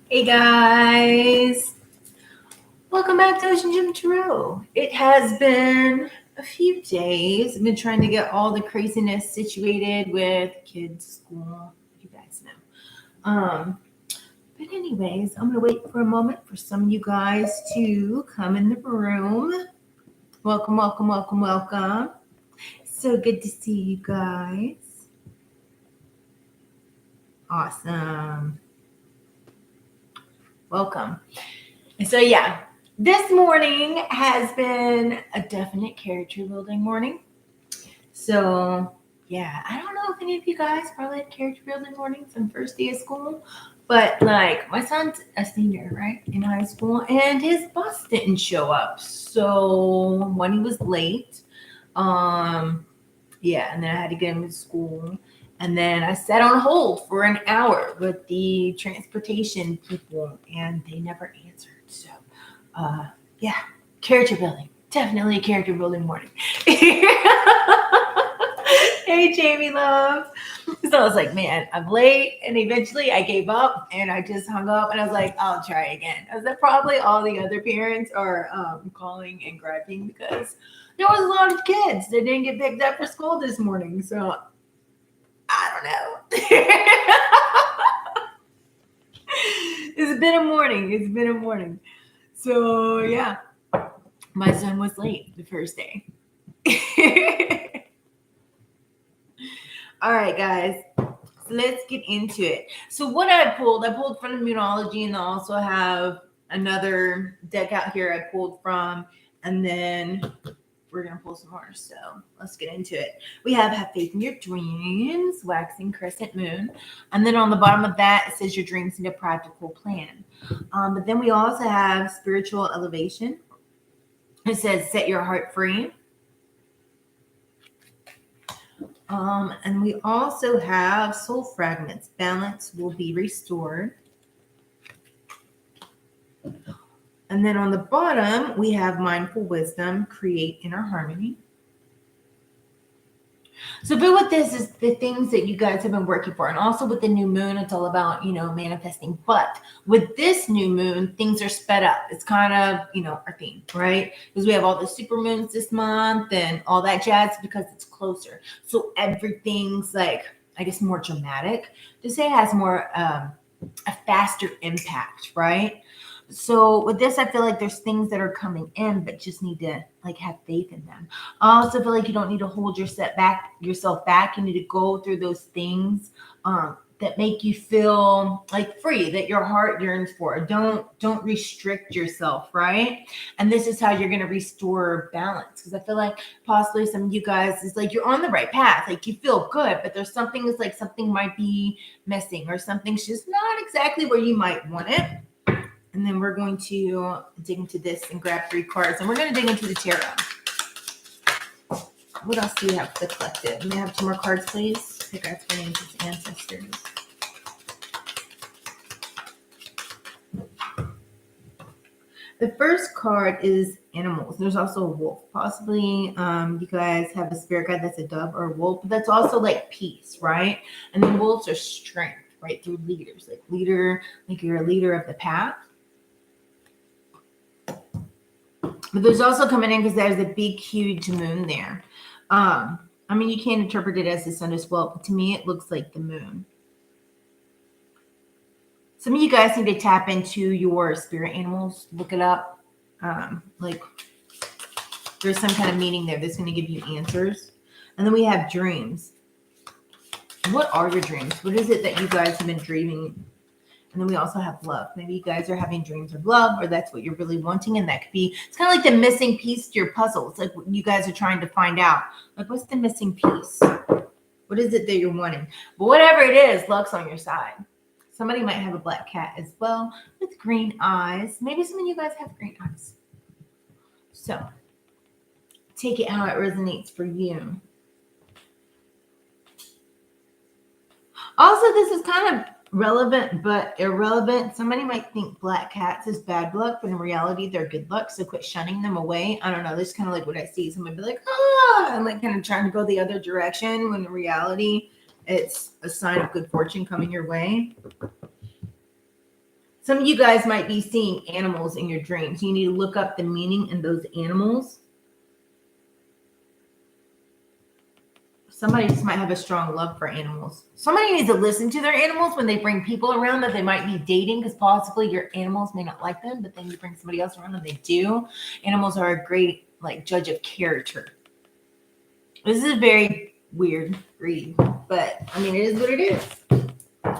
Hey guys, welcome back to OceanGemTarot. It has been a few days. I've been trying to get all the craziness situated with kids' school. You guys know. But anyways, I'm gonna wait for a moment for some of you guys to come in the room. Welcome, welcome, welcome, welcome. So good to see you guys. Awesome. Welcome. So yeah, this morning has been a definite character building morning. So yeah, I don't know if any of you guys probably had character building mornings on first day of school, but like my son's a senior, right, in high school, and his bus didn't show up. So when he was late, yeah, and then I had to get him to school. And then I sat on hold for an hour with the transportation people, and they never answered. So, yeah, character building. Definitely a character building morning. Hey, Jamie Love. So I was like, man, I'm late. And eventually I gave up and I just hung up and I was like, I'll try again. I was like, probably all the other parents are calling and griping because there was a lot of kids that didn't get picked up for school this morning. So I don't know. It's been a morning. It's been a morning. So yeah, my son was late the first day. All right, guys. So let's get into it. So what I pulled from Immunology, and I also have another deck out here I pulled from, and then we're gonna pull some more. So let's get into it. We have faith in your dreams, waxing crescent moon, and then on the bottom of that it says your dreams need a practical plan. But then we also have spiritual elevation. It says set your heart free. And we also have soul fragments. Balance will be restored. And then on the bottom, we have mindful wisdom, create inner harmony. So, but with this is the things that you guys have been working for. And also with the new moon, it's all about, manifesting. But with this new moon, things are sped up. It's kind of, our theme, right? Because we have all the super moons this month and all that jazz because it's closer. So everything's like, I guess, more dramatic. To say it has more, a faster impact, right? So with this, I feel like there's things that are coming in, but just need to like have faith in them. I also feel like you don't need to hold yourself back. You need to go through those things that make you feel like free, that your heart yearns for. Don't restrict yourself, right? And this is how you're going to restore balance. Because I feel like possibly some of you guys is like you're on the right path, like you feel good, but there's something is like something might be missing or something's just not exactly where you might want it. And then we're going to dig into this and grab 3 cards. And we're going to dig into the tarot. What else do you have for the collective? May I have 2 more cards, please? Pick out your names as ancestors. The first card is animals. There's also a wolf. Possibly you guys have a spirit guide that's a dove or a wolf. But that's also like peace, right? And then wolves are strength, right? Through leaders. Like you're a leader of the path. But there's also coming in because there's a big, huge moon there. I mean, you can interpret it as the sun as well, but to me, it looks like the moon. Some of you guys need to tap into your spirit animals. Look it up. Like, there's some kind of meaning there that's going to give you answers. And then we have dreams. What are your dreams? What is it that you guys have been dreaming? And then we also have love. Maybe you guys are having dreams of love, or that's what you're really wanting. And that could be, it's kind of like the missing piece to your puzzle. It's like you guys are trying to find out, like, what's the missing piece? What is it that you're wanting? But whatever it is, luck's on your side. Somebody might have a black cat as well with green eyes. Maybe some of you guys have green eyes. So take it how it resonates for you. Also, this is kind of relevant but irrelevant. Somebody might think black cats is bad luck, but in reality they're good luck, so quit shunning them away. I don't know, this is kind of like what I see. Somebody be like, I'm like kind of trying to go the other direction, when in reality it's a sign of good fortune coming your way. Some of you guys might be seeing animals in your dreams. You need to look up the meaning in those animals. Somebody just might have a strong love for animals. Somebody needs to listen to their animals when they bring people around that they might be dating, because possibly your animals may not like them, but then you bring somebody else around and they do. Animals are a great judge of character. This is a very weird read, but I mean, it is what it is.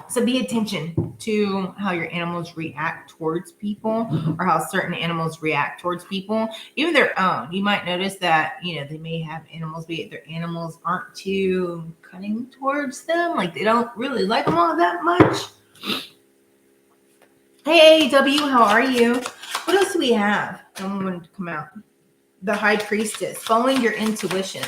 So be attention to how your animals react towards people, or how certain animals react towards people, even their own. You might notice that, they may have animals, but their animals aren't too cunning towards them. Like they don't really like them all that much. Hey, AW, how are you? What else do we have? Someone wanted to come out. The High Priestess, following your intuition.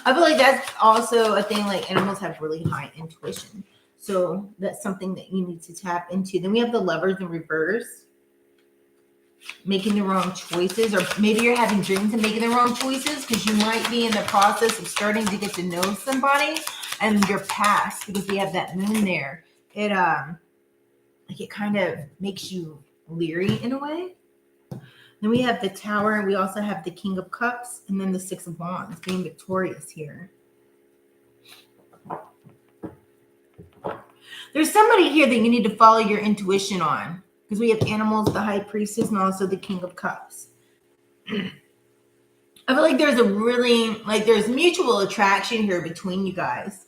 I feel like that's also a thing, like animals have really high intuition. So that's something that you need to tap into. Then we have the Lovers in reverse, making the wrong choices, or maybe you're having dreams and making the wrong choices because you might be in the process of starting to get to know somebody and your past, because we have that moon there. It it kind of makes you leery in a way. Then we have the Tower, and we also have the King of Cups, and then the Six of Wands, being victorious here. There's somebody here that you need to follow your intuition on, because we have animals, the High Priestess, and also the King of Cups. I feel like there's there's mutual attraction here between you guys.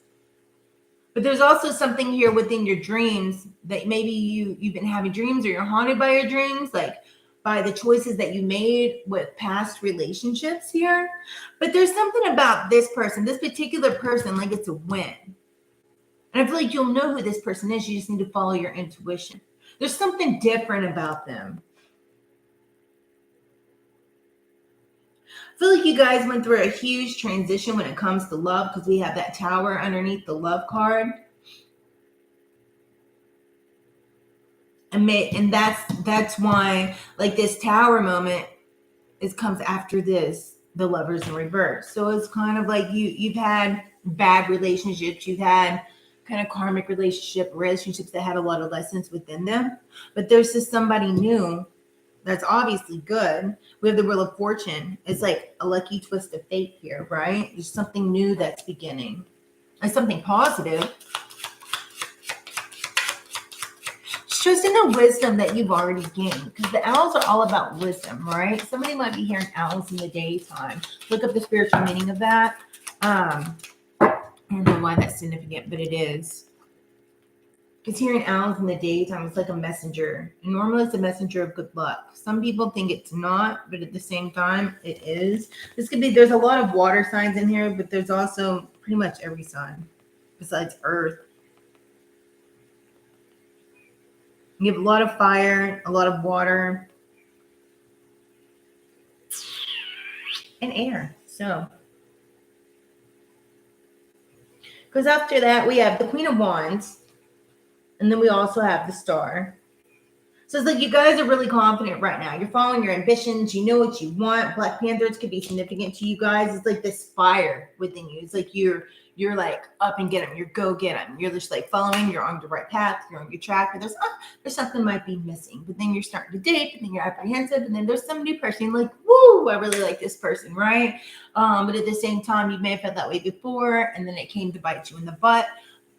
But there's also something here within your dreams that maybe you've been having dreams, or you're haunted by your dreams, like by the choices that you made with past relationships here. But there's something about this person, this particular person, like it's a win. And I feel like you'll know who this person is. You just need to follow your intuition. There's something different about them. I feel like you guys went through a huge transition when it comes to love, because we have that Tower underneath the Love card. And that's why, like, this Tower moment comes after this, the Lovers in reverse. So it's kind of like you've had bad relationships, you've had kind of karmic relationships that had a lot of lessons within them. But there's just somebody new that's obviously good. We have the Wheel of Fortune. It's like a lucky twist of fate here, right? There's something new that's beginning. And something positive. Trust in the wisdom that you've already gained, because the owls are all about wisdom, right? Somebody might be hearing owls in the daytime. Look up the spiritual meaning of that. I don't know why that's significant, but it is. Because hearing owls in the daytime, it's like a messenger. And normally it's a messenger of good luck. Some people think it's not, but at the same time, it is. There's a lot of water signs in here, but there's also pretty much every sign besides Earth. You have a lot of fire, a lot of water, and air. So, because after that, we have the Queen of Wands, and then we also have the Star. So it's like you guys are really confident right now. You're following your ambitions. You know what you want. Black Panthers could be significant to you guys. It's like this fire within you. It's like you're like up and get them. You're go get them. You're just like following. You're on the right path. You're on your track. But there's something might be missing. But then you're starting to date. And then you're apprehensive. And then there's some new person. You're like, woo, I really like this person, right? But at the same time, you may have felt that way before. And then it came to bite you in the butt.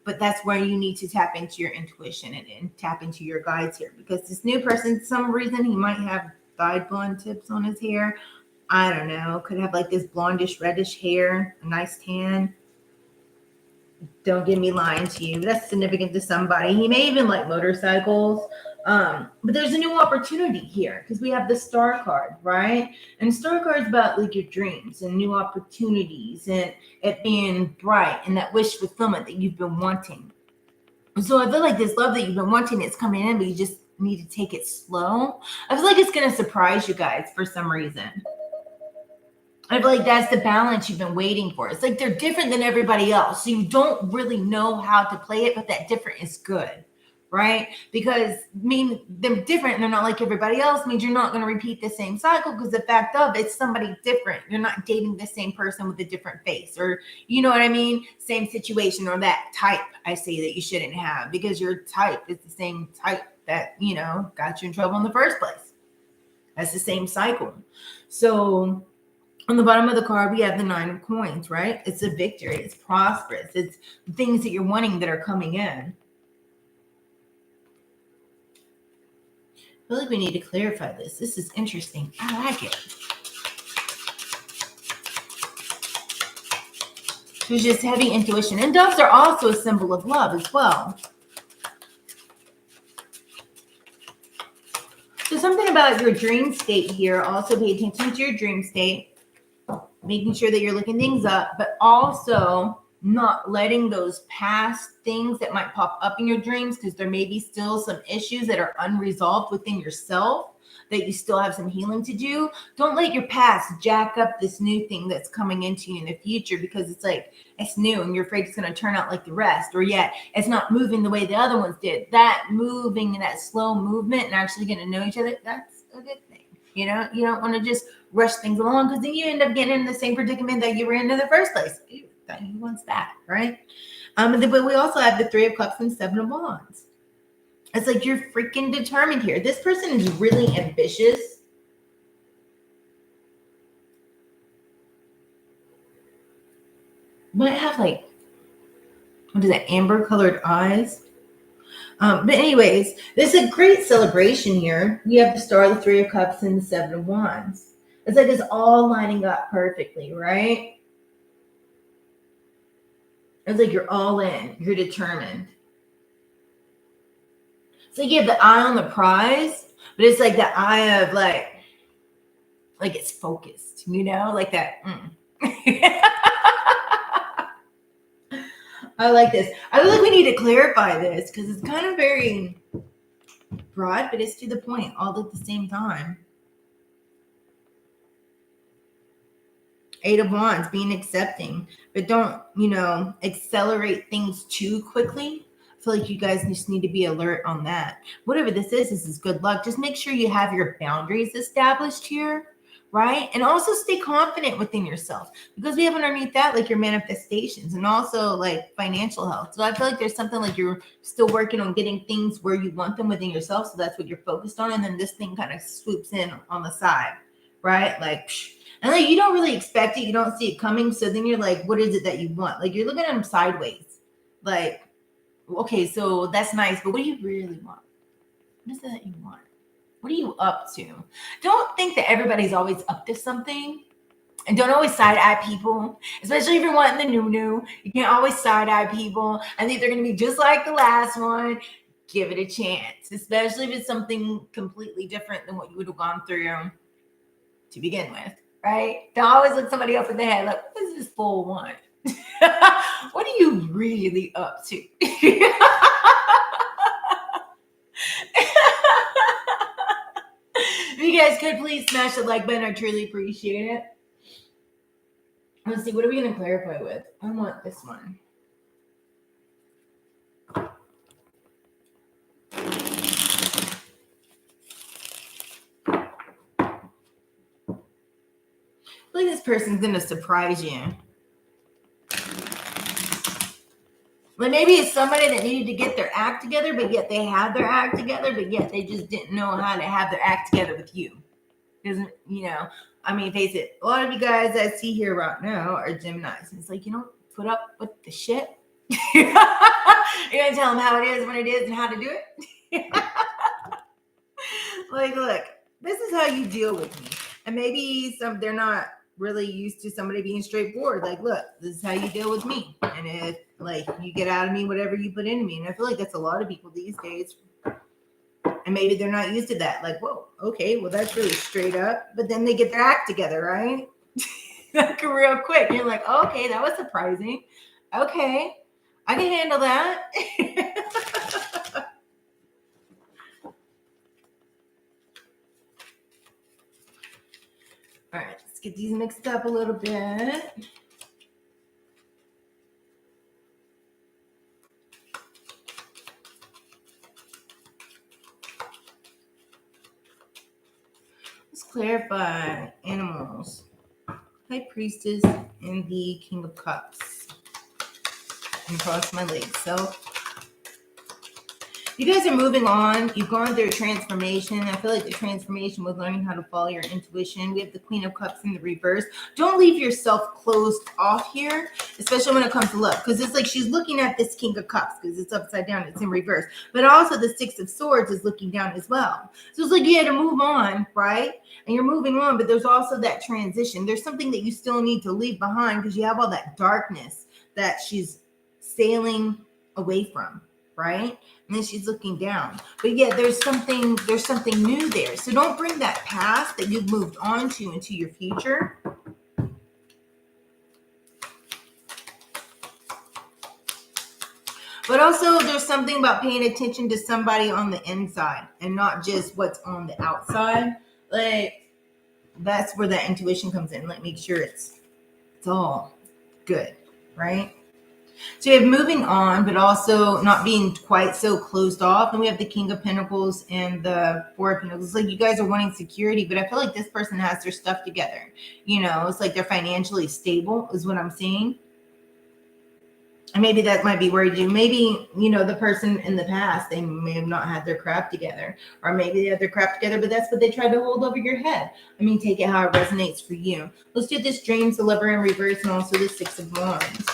But that's where you need to tap into your intuition and tap into your guides here. Because this new person, for some reason, he might have dyed blonde tips on his hair. I don't know. Could have like this blondish, reddish hair, a nice tan. Don't get me lying to you. That's significant to somebody. He may even like motorcycles. But there's a new opportunity here because we have the Star card, right? And Star card is about like your dreams and new opportunities and it being bright and that wish fulfillment that you've been wanting. So I feel like this love that you've been wanting is coming in, but you just need to take it slow. I feel like it's going to surprise you guys for some reason. I feel like that's the balance you've been waiting for. It's like they're different than everybody else. So you don't really know how to play it, but that different is good. right? Because they're different and they're not like everybody else means you're not going to repeat the same cycle, because the fact of it's somebody different. You're not dating the same person with a different face, or you know what I mean? Same situation, or that type I say that you shouldn't have, because your type is the same type that, you know, got you in trouble in the first place. That's the same cycle. So on the bottom of the card, we have the 9 of coins, right? It's a victory. It's prosperous. It's things that you're wanting that are coming in. I feel like we need to clarify this. This is interesting. I like it. There's just heavy intuition. And doves are also a symbol of love as well. So something about your dream state here. Also pay attention to your dream state. Making sure that you're looking things up, but also not letting those past things that might pop up in your dreams, because there may be still some issues that are unresolved within yourself that you still have some healing to do. Don't let your past jack up this new thing that's coming into you in the future, because it's like it's new and you're afraid it's going to turn out like the rest, or yet it's not moving the way the other ones did. That moving and that slow movement and actually getting to know each other, that's a good thing. You know, you don't want to just rush things along, because then you end up getting in the same predicament that you were in the first place. Who wants that, right? But we also have the 3 of Cups and 7 of Wands. It's like you're freaking determined here. This person is really ambitious. Might have like, what is that, amber colored eyes? But anyways, there's a great celebration here. You have the Star, the 3 of Cups, and the 7 of Wands. It's like it's all lining up perfectly, right? It's like you're all in. You're determined. It's like you have the eye on the prize, but it's like the eye of like it's focused, you know, like that. I like this. I feel like we need to clarify this, because it's kind of very broad, but it's to the point all at the same time. 8 of Wands, being accepting, but don't, you know, accelerate things too quickly. I feel like you guys just need to be alert on that. Whatever this is good luck. Just make sure you have your boundaries established here, right? And also stay confident within yourself, because we have underneath that like your manifestations and also like financial health. So I feel like there's something like you're still working on getting things where you want them within yourself. So that's what you're focused on. And then this thing kind of swoops in on the side, right? Like, and like you don't really expect it. You don't see it coming. So then you're like, what is it that you want? Like you're looking at them sideways. Like, okay, so that's nice, but what do you really want? What is it that you want? What are you up to? Don't think that everybody's always up to something. And don't always side-eye people, especially if you're wanting the new. You can't always side-eye people. I think they're going to be just like the last one. Give it a chance, especially if it's something completely different than what you would have gone through to begin with, right? Don't always look somebody up in the head like, what is this fool want? What are you really up to? If you guys could please smash the like button, I truly appreciate it. Let's see, what are we going to clarify with? I want this one. I feel like this person's going to surprise you. Like maybe it's somebody that needed to get their act together, but yet they have their act together, but yet they just didn't know how to have their act together with you. Doesn't, you know, I mean, face it, a lot of you guys I see here right now are Geminis. And it's like, you don't put up with the shit. You're going to tell them how it is when it is and how to do it. Like, look, this is how you deal with me. And maybe they're not really used to somebody being straightforward. Like, look, this is how you deal with me. And if like you get out of me whatever you put into me. And I feel like that's a lot of people these days. And maybe they're not used to that. Like, whoa, okay, well, that's really straight up. But then they get their act together, right? Like real quick. You're like, okay, that was surprising. Okay, I can handle that. All right, let's get these mixed up a little bit. Clarify animals. High Priestess and the King of Cups. And cross my legs. So you guys are moving on. You've gone through a transformation. I feel like the transformation was learning how to follow your intuition. We have the Queen of Cups in the reverse. Don't leave yourself closed off here, especially when it comes to love, because it's like she's looking at this King of Cups because it's upside down. It's in reverse. But also the Six of Swords is looking down as well. So it's like you had to move on, right? And you're moving on, but there's also that transition. There's something that you still need to leave behind because you have all that darkness that she's sailing away from, right? And then she's looking down. But yeah, there's something new there. So don't bring that past that you've moved on to into your future. But also there's something about paying attention to somebody on the inside and not just what's on the outside. Like, that's where that intuition comes in. Like, make sure it's all good, right? So you have moving on, but also not being quite so closed off. And we have the King of Pentacles and the Four of Pentacles. It's like you guys are wanting security, but I feel like this person has their stuff together. You know, it's like they're financially stable is what I'm seeing. And maybe that might be worried you. Maybe, you know, the person in the past, they may have not had their crap together. Or maybe they had their crap together, but that's what they tried to hold over your head. I mean, take it how it resonates for you. Let's do this Dreams, the Lover in reverse, and also the Six of Wands.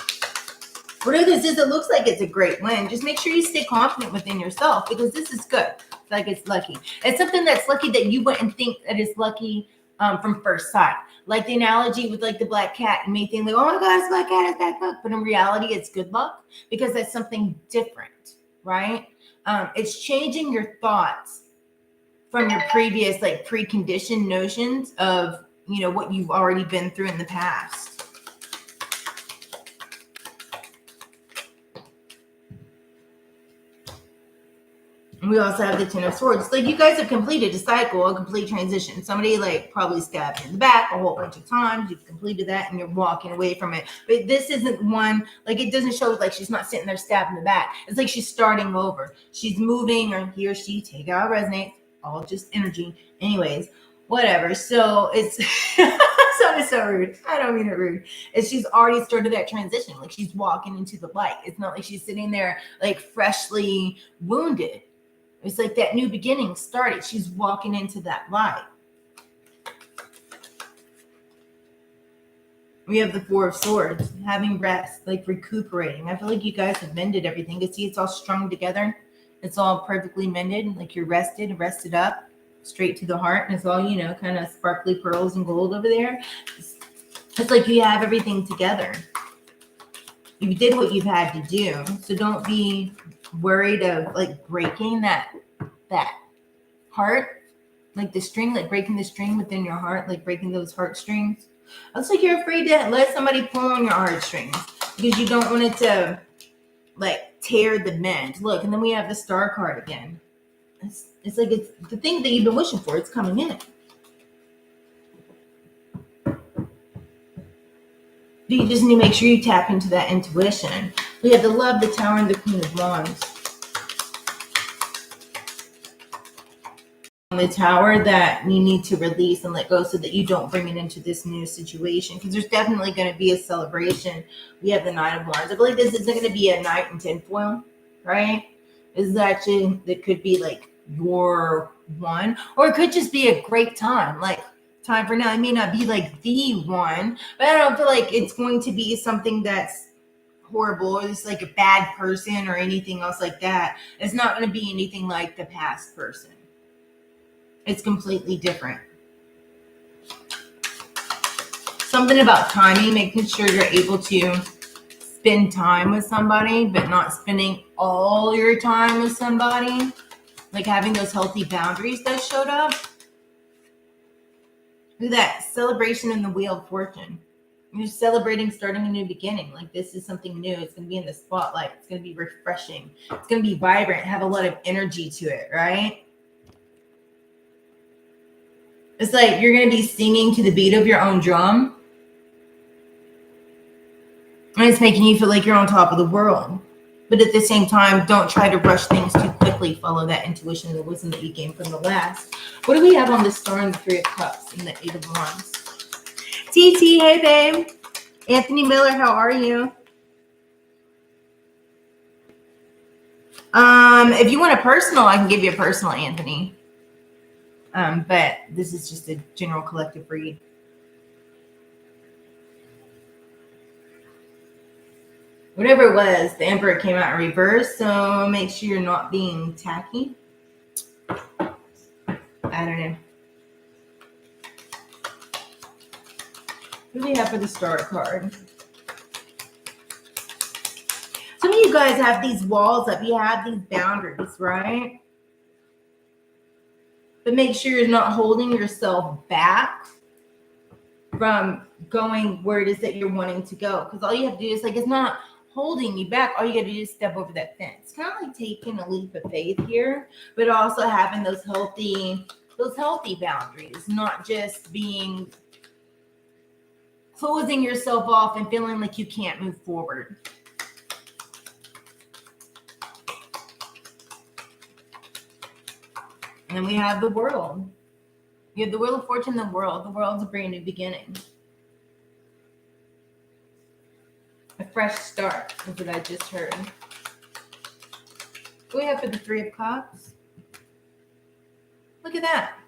Whatever this is, it looks like it's a great win. Just make sure you stay confident within yourself because this is good. It's like it's lucky. It's something that's lucky that you wouldn't think that is lucky from first sight. Like the analogy with like the black cat. You may think like, oh my God, it's black cat, it's bad luck. But in reality, it's good luck because that's something different, right? It's changing your thoughts from your previous like preconditioned notions of, you know, what you've already been through in the past. We also have the Ten of Swords. Like you guys have completed a cycle, a complete transition. Somebody like probably stabbed you in the back a whole bunch of times. You've completed that and you're walking away from it. But this isn't one, like it doesn't show like she's not sitting there stabbed in the back. It's like she's starting over. She's moving, or he or she, take out resonate, all just energy. Anyways, whatever. So it's sounded so rude. I don't mean it rude. It's she's already started that transition. Like she's walking into the light. It's not like she's sitting there like freshly wounded. It's like that new beginning started. She's walking into that light. We have the Four of Swords, having rest, like recuperating. I feel like you guys have mended everything. You see, it's all strung together. It's all perfectly mended. Like you're rested up, straight to the heart. And it's all, you know, kind of sparkly pearls and gold over there. It's like you have everything together. You did what you've had to do. So don't be worried of like breaking that heart, like the string, like breaking the string within your heart, like breaking those heartstrings. It's like you're afraid to let somebody pull on your heartstrings because you don't want it to like tear the mend. Look, and then we have the Star card again. It's like it's the thing that you've been wishing for. It's coming in. You just need to make sure you tap into that intuition. We have the Love, the Tower, and the Queen of Wands. The Tower that you need to release and let go so that you don't bring it into this new situation, because there's definitely going to be a celebration. We have the Nine of Wands. I believe this isn't going to be a knight in tinfoil, right? This is actually, that could be like your one, or it could just be a great time, like time for now. It may not be like the one, but I don't feel like it's going to be something that's horrible, or it's like a bad person or anything else like that. It's not going to be anything like the past person. It's completely different. Something about timing, making sure you're able to spend time with somebody, but not spending all your time with somebody. Like having those healthy boundaries that showed up. Look at that celebration in the Wheel of Fortune. You're celebrating starting a new beginning. Like this is something new. It's going to be in the spotlight. It's going to be refreshing. It's going to be vibrant, have a lot of energy to it, right? It's like you're going to be singing to the beat of your own drum. And it's making you feel like you're on top of the world. But at the same time, don't try to rush things too quickly. Follow that intuition and the wisdom that you gained from the last. What do we have on the Star and the Three of Cups and the Eight of Wands? TT, hey babe. Anthony Miller, how are you? If you want a personal, I can give you a personal, Anthony. But this is just a general collective read. Whatever it was, the Emperor came out in reverse, so make sure you're not being tacky. I don't know. What do we have for the Star card? Some of you guys have these walls up. You have these boundaries, right? But make sure you're not holding yourself back from going where it is that you're wanting to go. Because all you have to do is, like, it's not holding you back. All you got to do is step over that fence. Kind of like taking a leap of faith here, but also having those healthy boundaries, not just being closing yourself off and feeling like you can't move forward. And then we have the World. You have the Wheel of Fortune, the World. The World's a brand new beginning. A fresh start is what I just heard. What do we have for the Three of Cups? Look at that.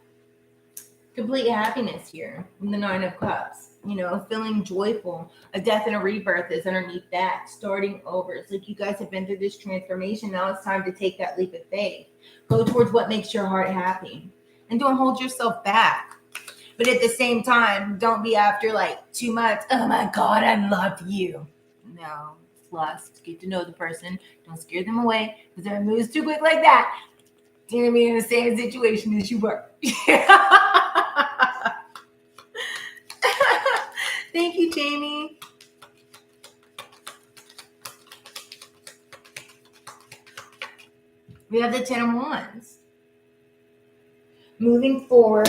Complete happiness here from the Nine of Cups. You know, feeling joyful. A death and a rebirth is underneath that. Starting over. It's like you guys have been through this transformation. Now it's time to take that leap of faith. Go towards what makes your heart happy. And don't hold yourself back. But at the same time, don't be after like too much. Oh my God, I love you. No, it's lust. Get to know the person. Don't scare them away. Because if it moves too quick like that, you're going to be in the same situation as you were. Thank you, Jamie. We have the Ten of Wands. Moving forward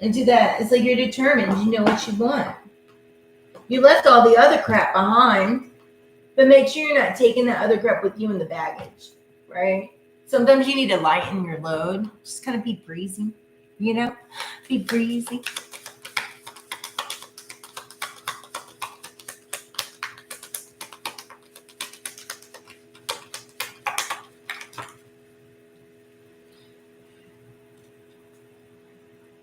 into that. It's like you're determined. You know what you want. You left all the other crap behind, but make sure you're not taking that other crap with you in the baggage, right? Sometimes you need to lighten your load. Just kind of be breezy, you know? Be breezy.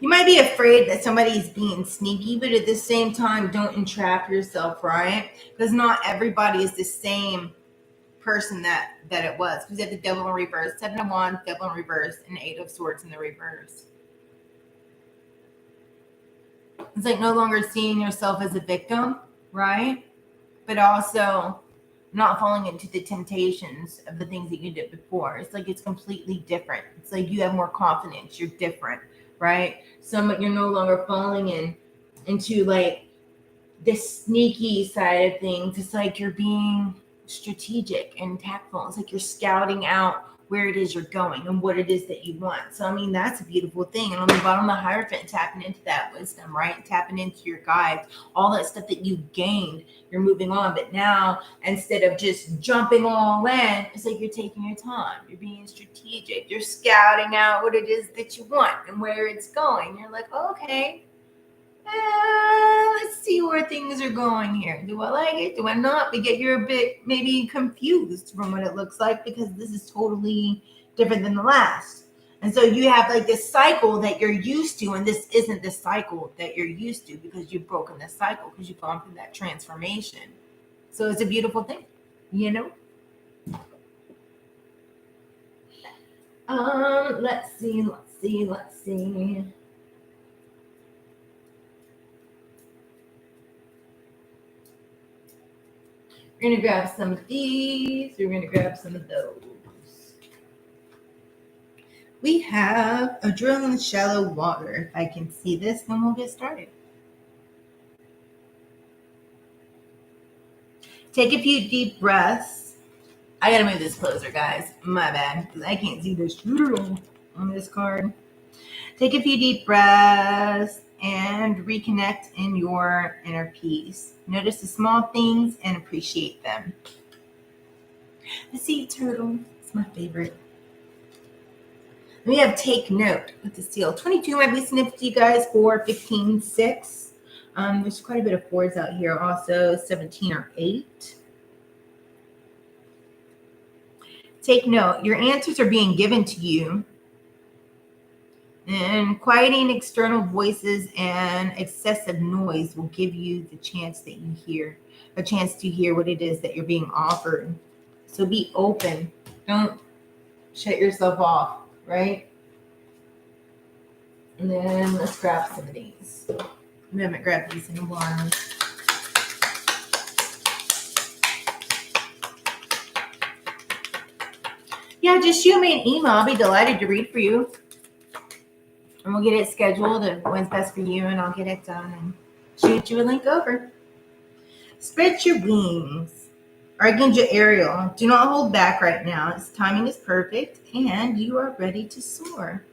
You might be afraid that somebody's being sneaky, but at the same time, don't entrap yourself, right? Because not everybody is the same person that it was. Because you have the Devil in reverse, Seven of Wands, Devil in reverse, and Eight of Swords in the reverse. It's like no longer seeing yourself as a victim, right? But also not falling into the temptations of the things that you did before. It's like it's completely different. It's like you have more confidence. You're different. Right? You're no longer falling into like this sneaky side of things. It's like you're being strategic and tactful. It's like you're scouting out where it is you're going and what it is that you want. So, I mean, that's a beautiful thing. And on the bottom, the Hierophant, tapping into that wisdom, right? Tapping into your guides, all that stuff that you gained, you're moving on. But now, instead of just jumping all in, it's like you're taking your time. You're being strategic. You're scouting out what it is that you want and where it's going. You're like, okay, let's see where things are going here. Do I like it? Do I not? But yet you're a bit maybe confused from what it looks like because this is totally different than the last. And so you have like this cycle that you're used to, and this isn't the cycle that you're used to because you've broken the cycle because you've gone through that transformation. So it's a beautiful thing, you know? Let's see. We're going to grab some of these. We're going to grab some of those. We have a drill in the shallow water. If I can see this, then we'll get started. Take a few deep breaths. I got to move this closer, guys. My bad, because I can't see this drill on this card. Take a few deep breaths and reconnect in your inner peace. Notice the small things and appreciate them. The sea turtle is my favorite. We have take note with the seal. 22 might be significant to you guys. 4, 15, 6. There's quite a bit of 4s out here also. 17 or 8. Take note. Your answers are being given to you. And quieting external voices and excessive noise will give you the chance that you hear. A chance to hear what it is that you're being offered. So be open. Don't shut yourself off, right? And then let's grab some of these. We haven't grabbed these in a while. Yeah, just shoot me an email. I'll be delighted to read for you. And we'll get it scheduled and when's best for you, and I'll get it done and shoot you a link over. Spread your wings. Archangel Ariel, do not hold back right now. Its timing is perfect, and you are ready to soar.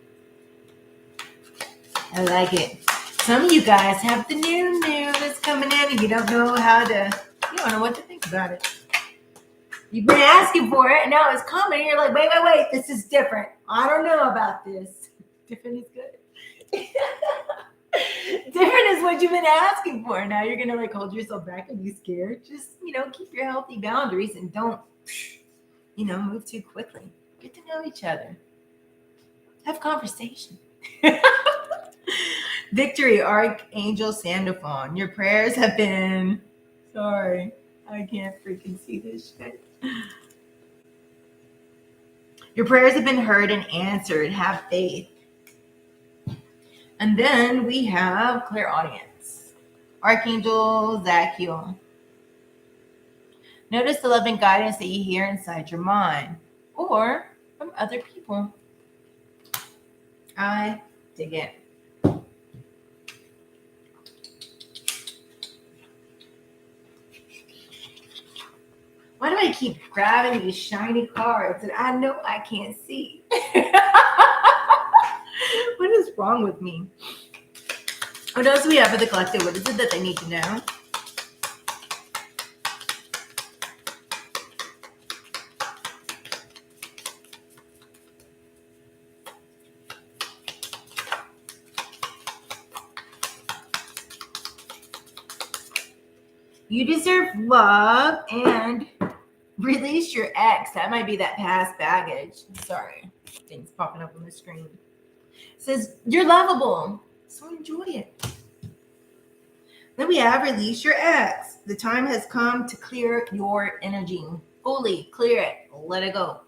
I like it. Some of you guys have the new that's coming in, and you don't know you don't know what to think about it. You've been asking for it, and now it's coming, and you're like, wait, this is different. I don't know about this. Different is good. Different is what you've been asking for. Now you're going to like hold yourself back and be scared. Just, keep your healthy boundaries and don't, move too quickly. Get to know each other. Have conversation. Victory, Archangel Sandalphon. Your prayers have been, sorry, I can't freaking see this shit. Your prayers have been heard and answered. Have faith. And then we have clairaudience. Archangel Zachiel. Notice the loving guidance that you hear inside your mind or from other people. I dig it. Why do I keep grabbing these shiny cards that I know I can't see? What is wrong with me? What else do we have for the collective? What is it that they need to know? You deserve love and release your ex. That might be that past baggage. Sorry, things popping up on the screen. It says you're lovable, so enjoy it. Then we have release your ex. The time has come to clear your energy. Fully clear it. Let it go.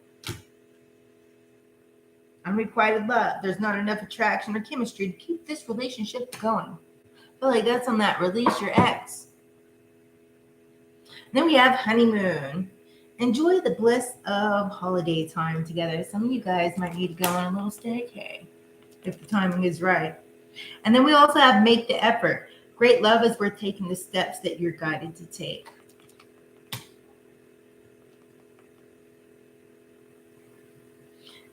Unrequited love. There's not enough attraction or chemistry to keep this relationship going. I feel like that's on that release your ex. Then we have honeymoon. Enjoy the bliss of holiday time together. Some of you guys might need to go on a little staycay if the timing is right. And then we also have make the effort. Great love is worth taking the steps that you're guided to take.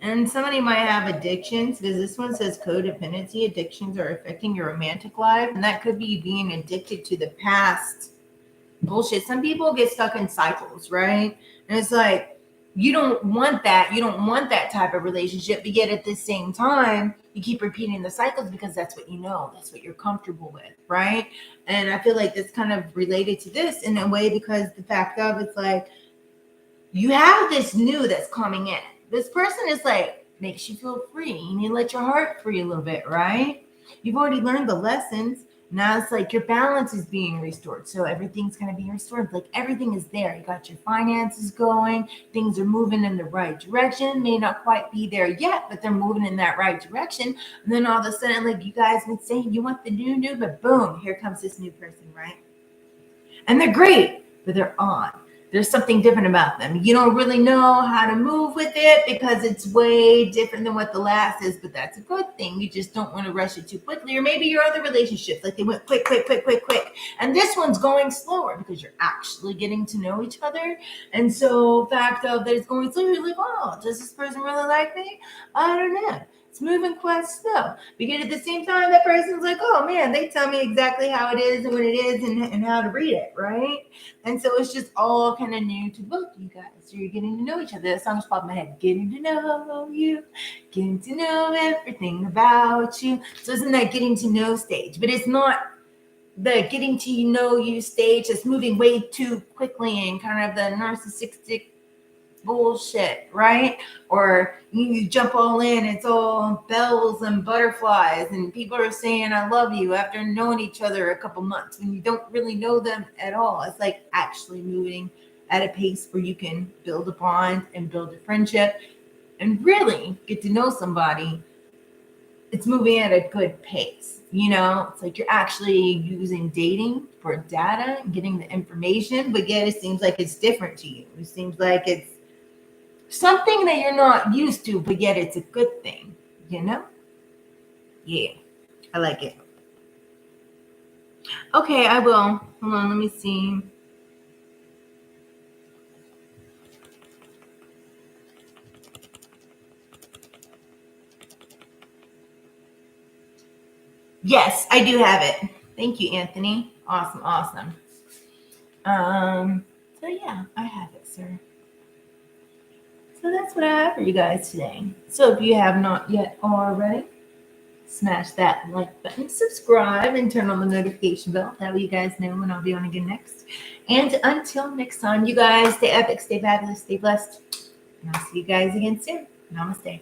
And somebody might have addictions because this one says codependency. Addictions are affecting your romantic life. And that could be being addicted to the past bullshit. Some people get stuck in cycles, right? And it's like, you don't want that. You don't want that type of relationship. But yet at the same time, you keep repeating the cycles because that's what you know. That's what you're comfortable with, right? And I feel like that's kind of related to this in a way because the fact of it's like, you have this new that's coming in. This person is like, makes you feel free. You need to let your heart free a little bit, right? You've already learned the lessons. Now it's like your balance is being restored. So everything's going to be restored. Like everything is there. You got your finances going. Things are moving in the right direction. May not quite be there yet, but they're moving in that right direction. And then all of a sudden, like you guys been saying, you want the new, but boom, here comes this new person, right? And they're great, but they're on. There's something different about them. You don't really know how to move with it because it's way different than what the last is, but that's a good thing. You just don't want to rush it too quickly. Or maybe your other relationships, like they went quick. And this one's going slower because you're actually getting to know each other. And so fact of that it's going slower, you're like, oh, does this person really like me? I don't know. It's moving quite slow. Because at the same time, that person's like, oh man, they tell me exactly how it is and what it is and how to read it, right? And so it's just all kind of new to both of you guys. So you're getting to know each other. That song just popped in my head. Getting to know you, getting to know everything about you. So it's in that getting to know stage, but it's not the getting to know you stage that's moving way too quickly and kind of the narcissistic bullshit, right? Or you jump all in, it's all bells and butterflies, and people are saying I love you after knowing each other a couple months when you don't really know them at all. It's like actually moving at a pace where you can build a bond and build a friendship and really get to know somebody. It's moving at a good pace. It's like you're actually using dating for data and getting the information, but yet it seems like it's different to you. It seems like it's something that you're not used to, but yet it's a good thing, Yeah, I like it. Okay, I will. Hold on, let me see. Yes, I do have it. Thank you, Anthony. Awesome. So yeah, I have it, sir. So that's what I have for you guys today. So if you have not yet already, smash that like button, subscribe, and turn on the notification bell. That way you guys know when I'll be on again next. And until next time, you guys stay epic, stay fabulous, stay blessed. And I'll see you guys again soon. Namaste.